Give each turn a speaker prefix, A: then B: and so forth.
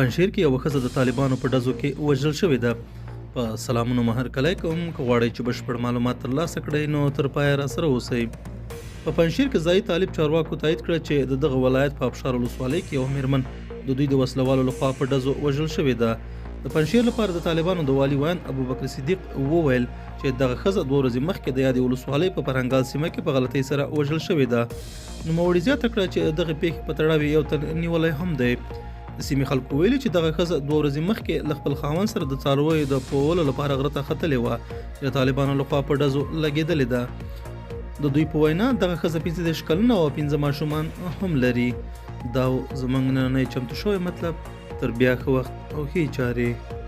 A: پنجشیر کې یوه ښځه د طالبانو په ډزو کې وژل شوې ده. په سلامونو مهرکلی کوم که غواړئ چې بشپړ معلومات ترلاسه کړئ نو تر پایه راسره اوسئ. په پنجشیر کې ځایي طالب چارواکو تایید کړه چې د دغه ولایت په ابشار ولسوالۍ کې یوه میرمن د دوی د وسلوالو لخوا په ډزو وژل شوې ده. د پنجشیر لپاره د طالبانو د والي ویان ابوبکر صدیق وویل چې دغه ښځه 2 ورځې مخکې د یادې ولسوالۍ په پرنګال سیمه کې په غلطۍ سره وژل شوې ده. نوموړي زیاته کړه چې دغه پیښې په تړاو یو تن نیولی هم دی. د سیمې خلکو ویلي چې دغه ښځه 2 ورځې مخکې له خپل خاوند سره د څارویو د پوولو لپاره غره ته ختلې وه چې د طالبانو لخوا په ډزو لګېدلې ده. د دوی په وینا دغه ښځه 15 کلونه او 15 ماشومان هم لري. دا زموږ نننی چمتو شوی مطلب. تر بیا ښه وخت او ښې چارې.